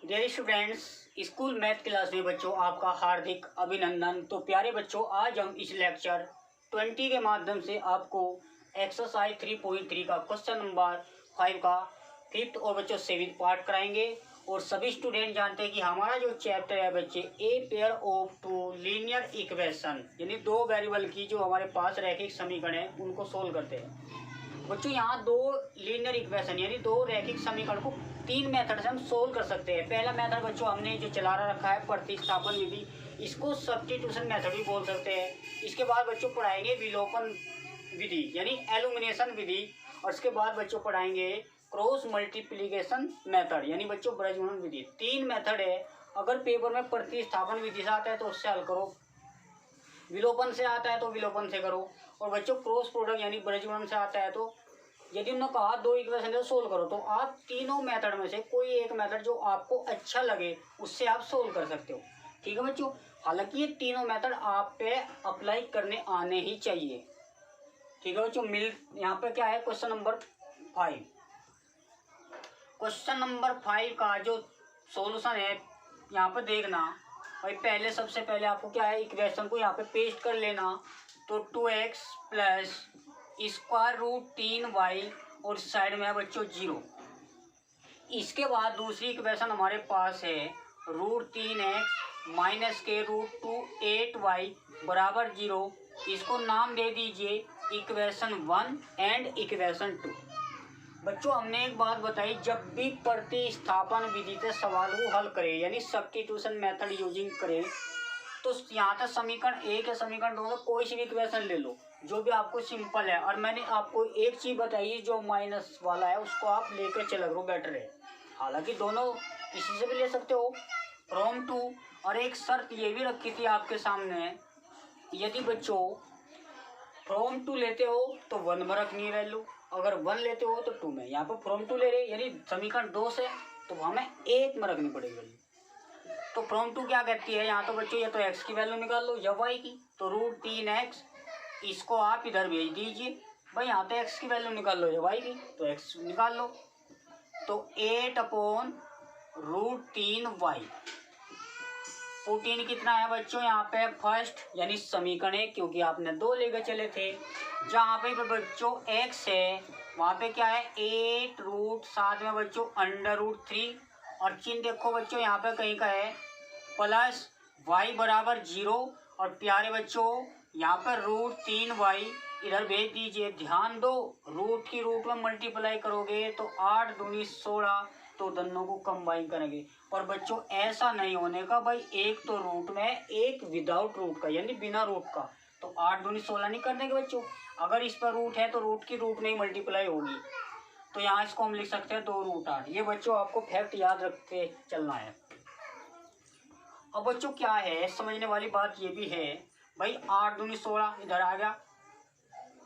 Dear students, school math class में बच्चों आपका हार्दिक अभिनंदन। तो प्यारे बच्चों, आज हम इस लेक्चर 20 के माध्यम से आपको एक्सरसाइज 3.3 का क्वेश्चन नंबर 5 का फिफ्थ और बच्चों 7th पार्ट कराएंगे। और सभी स्टूडेंट जानते हैं कि हमारा जो चैप्टर है बच्चे, a pair of two linear equation, यानी दो वेरिएबल की जो हमारे पास रैखिक समीकरण है उनको सोल्व करते हैं। बच्चों यहाँ दो लीनियर इक्वेशन यानी दो रैखिक समीकरण को तीन मेथड से हम सोल्व कर सकते हैं। पहला मेथड बच्चों हमने जो चला रखा है प्रतिस्थापन विधि, इसको सब्स्टिट्यूशन मेथड भी बोल सकते हैं। इसके बाद बच्चों पढ़ाएंगे विलोपन विधि यानी एलिमिनेशन विधि, और इसके बाद बच्चों पढ़ाएंगे क्रॉस मल्टीप्लिकेशन मेथड यानी बच्चों ब्रजगुणन विधि। तीन मेथड है। अगर पेपर में प्रतिस्थापन विधि से आता है तो उससे हल करो, विलोपन से आता है तो विलोपन से करो, और बच्चों क्रॉस प्रोडक्ट यानी ब्रजगुणन से आता है तो यदि उन्होंने कहा दो इक्वेशन है सोल्व करो, तो आप तीनों मेथड में से कोई एक मेथड जो आपको अच्छा लगे उससे आप सोल्व कर सकते हो। ठीक है बच्चों, हालांकि ये तीनों मेथड आप पे अप्लाई करने आने ही चाहिए। ठीक है बच्चों, यहाँ पे क्या है क्वेश्चन नंबर 5। क्वेश्चन नंबर 5 का जो सॉल्यूशन है यहाँ पे देखना भाई। पहले सबसे पहले आपको क्या है, इक्वेशन को यहाँ पे पेस्ट कर लेना। तो 2x plus square root 3y और साइड में है बच्चों 0। इसके बाद दूसरी इक्वेशन हमारे पास है रूट 3x माइनस के रूट 2 8y बराबर 0। इसको नाम दे दीजिए इक्वेशन 1 एंड इक्वेशन 2। बच्चों हमने एक बात बताई, जब भी प्रतिस्थापन विधि से सवाल को हल करें यानी सब्स्टिट्यूशन मेथड यूजिंग करें, तो यहाँ तक समीकरण एक या समीकरण दो में कोई सी भी इक्वेशन ले लो जो भी आपको सिंपल है। और मैंने आपको एक चीज़ बताई, जो माइनस वाला है उसको आप लेकर चला करो, बेटर है। हालांकि दोनों किसी से भी ले सकते हो, फ्रॉम टू। और एक शर्त ये भी रखी थी आपके सामने, यदि बच्चों फ्रॉम टू लेते हो तो 1 में रखनी है वैल्यू, अगर 1 लेते हो तो 2 में। यहाँ पर फ्रॉम टू ले रहे यानी समीकरण 2 से, तो हमें 1 में रखनी पड़ेगी वैल्यू। तो फ्रॉम टू क्या कहती है यहाँ तो बच्चों, ये तो x की वैल्यू निकाल लो या y की, तो रूट 3x इसको आप इधर भेज दीजिए। भाई यहाँ तो x की वैल्यू निकाल लो या y की, तो x निकाल लो। तो 8 अपॉन रूट 3y। 14 कितना है बच्चों, यहाँ पे फर्स्ट यानी समीकरण है, क्योंकि आपने 2 लेकर चले थे। जहाँ पे बच्चों x है वहाँ पे क्या है 8 रूट, साथ में बच्चों अंडर रूट 3, और चिन्ह देखो बच्चों यहाँ पे कहीं का है प्लस y बराबर 0। और प्यारे बच्चों यहाँ पर रूट 3y इधर भेज दीजिए। ध्यान दो, रूट की रूट में मल्टीप्लाई करोगे तो 8 दूनी 16, तो दोनों को कंबाइन करेंगे। और बच्चों ऐसा नहीं होने का भाई, एक तो रूट में एक विदाउट रूट का यानी बिना रूट का, तो 8 दूनी 16 नहीं करने के बच्चों। अगर इस पर रूट है तो रूट की रूट में ही मल्टीप्लाई होगी, तो यहाँ इसको हम लिख सकते हैं 2 रूट 8। ये बच्चों आपको फैक्ट याद रख के चलना है। अब बच्चों क्या है, समझने वाली बात ये भी है भाई, 8 दूनी 16 इधर आ गया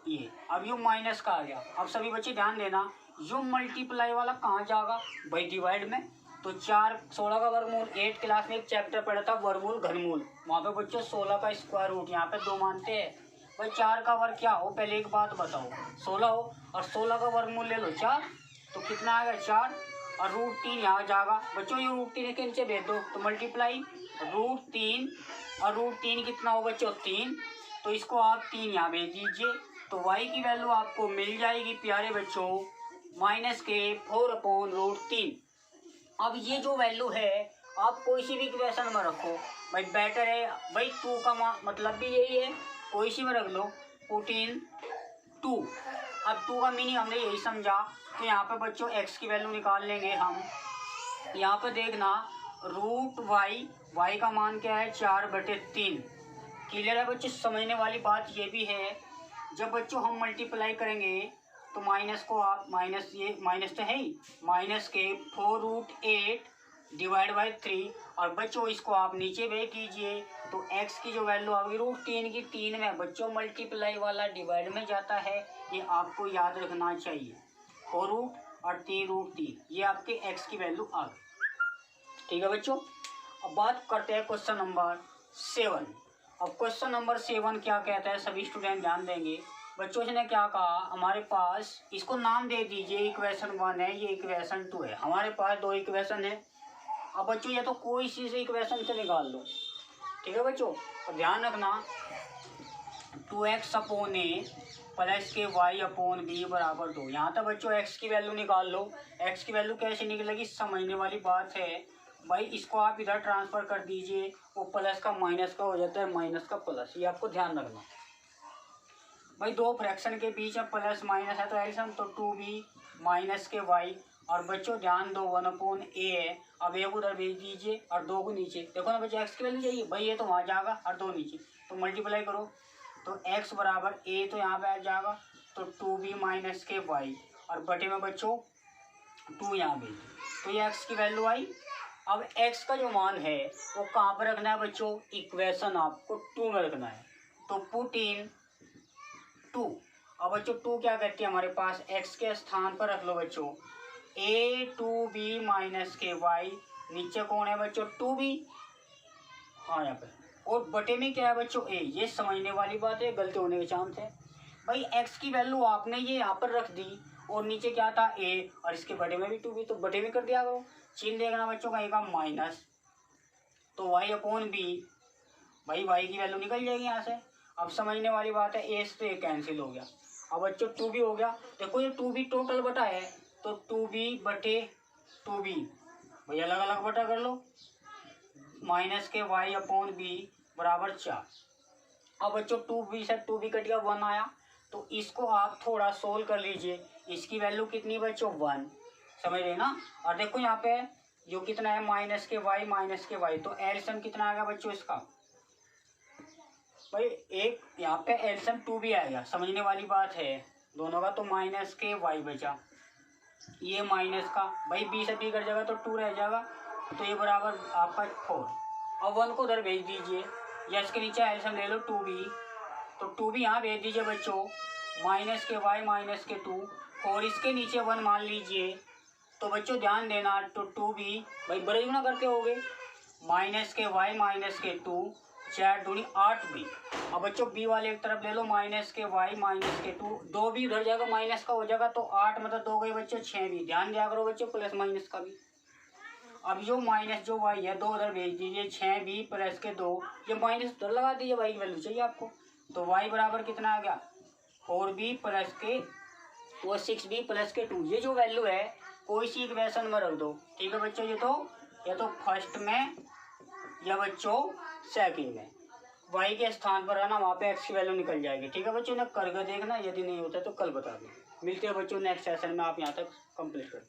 ये, अब यू माइनस का आ गया। अब सभी बच्चे ध्यान देना, यू मल्टीप्लाई वाला कहाँ जाएगा भाई, डिवाइड में। तो 4 16 का वर्गमूल, 8 क्लास में एक चैप्टर पढ़ा था वर्गमूल घनमूल, वहाँ पे बच्चों 16 का स्क्वायर रूट, यहाँ पे 2 मानते हैं भाई। 4 का वर्ग क्या हो, पहले एक बात बताओ, 16 हो, और 16 का वर्गमूल ले लो 4, तो कितना आएगा 4, और रूट 3 यहाँ जाएगा बच्चों। ये रूट 3 के नीचे भेज दो तो मल्टीप्लाई रूट 3, और रूट 3 कितना हो बच्चों 3, तो इसको आप 3 यहाँ भेज दीजिए। तो y की वैल्यू आपको मिल जाएगी प्यारे बच्चों माइनस के 4 अपॉन रूट 3। अब ये जो वैल्यू है आप कोई सी भी इक्वेशन में रखो भाई, बेटर है भाई। 2 का मतलब भी यही है, कोई सी में रख लो 14 2। अब 2 का मीनिंग हमने यही समझा। तो यहाँ पे बच्चों x की वैल्यू निकाल लेंगे हम। यहाँ पे देखना रूट y का मान क्या है 4/3। क्लियर है बच्चों, समझने वाली बात ये भी है। जब बच्चों हम मल्टीप्लाई करेंगे तो माइनस को आप माइनस, ये माइनस तो है ही, माइनस के 4 रूट 8 डिवाइड बाई 3, और बच्चों इसको आप नीचे भेज दीजिए। तो x की जो वैल्यू आएगी रूट 3 की 3 में बच्चों मल्टीप्लाई वाला डिवाइड में जाता है, ये आपको याद रखना चाहिए। 4 रूट और 3 रूट 3, ये आपके x की वैल्यू आ गई। ठीक है बच्चों, अब बात करते हैं क्वेश्चन नंबर 7। अब क्वेश्चन नंबर 7 क्या कहता है, सभी स्टूडेंट ध्यान देंगे। बच्चों ने क्या कहा, हमारे पास इसको नाम दे दीजिए इक्वेशन 1 है, ये इक्वेशन 2 है। हमारे पास 2 इक्वेशन है, अब बच्चों या तो कोई सी से इक्वेशन से निकाल लो, ठीक है बच्चों। और ध्यान रखना 2x अपॉन ए प्लस के y अपॉन बी बराबर 2। यहाँ तक बच्चों x की वैल्यू निकाल लो। x की वैल्यू कैसे निकलेगी, समझने वाली बात है भाई। इसको आप इधर ट्रांसफर कर दीजिए, वो प्लस का माइनस का हो जाता है, माइनस का प्लस, ये आपको ध्यान रखना भाई। दो फ्रैक्शन के बीच में प्लस माइनस है तो एल्सियम तो 2b माइनस के y। और बच्चों ध्यान दो 1 अपॉन ए है, अब एक उधर भेज दीजिए और 2 को नीचे। देखो ना बच्चों x की वैल्यू चाहिए भाई, ये तो वहाँ जाएगा और 2 नीचे, तो मल्टीप्लाई करो तो x बराबर a तो यहाँ पे आ जाएगा, तो 2b माइनस के y और बटे में बच्चों 2 यहाँ भेज, तो ये x की वैल्यू आई। अब x का जो मान है वो कहाँ पर रखना है बच्चों, इक्वेशन आपको 2 में रखना है, तो पुट इन 2। अब बच्चों 2 क्या करती है हमारे पास, x के स्थान पर रख लो बच्चों a2b माइनस के y, नीचे कौन है बच्चों 2b, हाँ यहाँ पे, और बटे में क्या है बच्चों a। ये समझने वाली बात है, गलती होने के चांस है भाई। x की वैल्यू आपने ये यहाँ पर रख दी और नीचे क्या था a, और इसके बटे में भी 2b, तो बटे में कर दिया करो। चिन्ह देखना बच्चों कहीं का माइनस, तो y अपॉन b, भाई y की वैल्यू निकल जाएगी यहाँ से। अब समझने वाली बात है, a से तो ये कैंसिल हो गया। अब बच्चों 2b हो गया, देखो ये 2b टोटल बटा है, तो 2b बटे 2b भाई अलग अलग बटा कर लो, माइनस के y अपॉन b बराबर 4। अब बच्चों 2b से 2b कट गया, 1 आया, तो इसको आप थोड़ा सोल्व कर लीजिए। इसकी वैल्यू कितनी बच्चों 1, समझ रहे ना। और देखो यहाँ पे जो कितना है माइनस के y, तो एल्सियम कितना आ गया बच्चों इसका भाई, एक यहाँ पे एल्सियम 2b आएगा, समझने वाली बात है दोनों का। तो माइनस के y बचा, ये माइनस का भाई b से b कट जाएगा तो 2 रह जाएगा, तो ये बराबर आपका 4। अब 1 को उधर भेज दीजिए, या इसके नीचे एल्सियम ले लो 2b, तो 2b यहाँ भेज दीजिए बच्चों, माइनस के y माइनस के 2, और इसके नीचे 1 मान लीजिए। तो बच्चों ध्यान देना, तो 2b भाई बड़े गुना करते होगे, माइनस के y माइनस के 2, 4 दूनी 8b। अब बच्चों b वाले एक तरफ ले लो, माइनस के y माइनस के 2, 2b उधर जाएगा माइनस का हो जाएगा, तो 8 मतलब 2 गए बच्चों 6b। ध्यान दिया करो बच्चों प्लस माइनस का भी। अब जो माइनस जो y है 2 उधर भेज दीजिए, 6b प्लस के 2, ये माइनस उधर लगा दीजिए, y की वैल्यू चाहिए आपको, तो y बराबर कितना आ गया 4b प्लस के वो 6b प्लस के 2। ये जो वैल्यू है कोई सी इक्वेशन में रख दो, ठीक है बच्चों। ये तो या तो फर्स्ट में या बच्चों सेकंड में, y के स्थान पर है ना, वहाँ पे x की वैल्यू निकल जाएगी, ठीक है बच्चों। ने करके देखना, यदि नहीं होता तो कल बता दें। मिलते हैं बच्चों नेक्स्ट सेशन में, आप यहाँ तक कंप्लीट करें।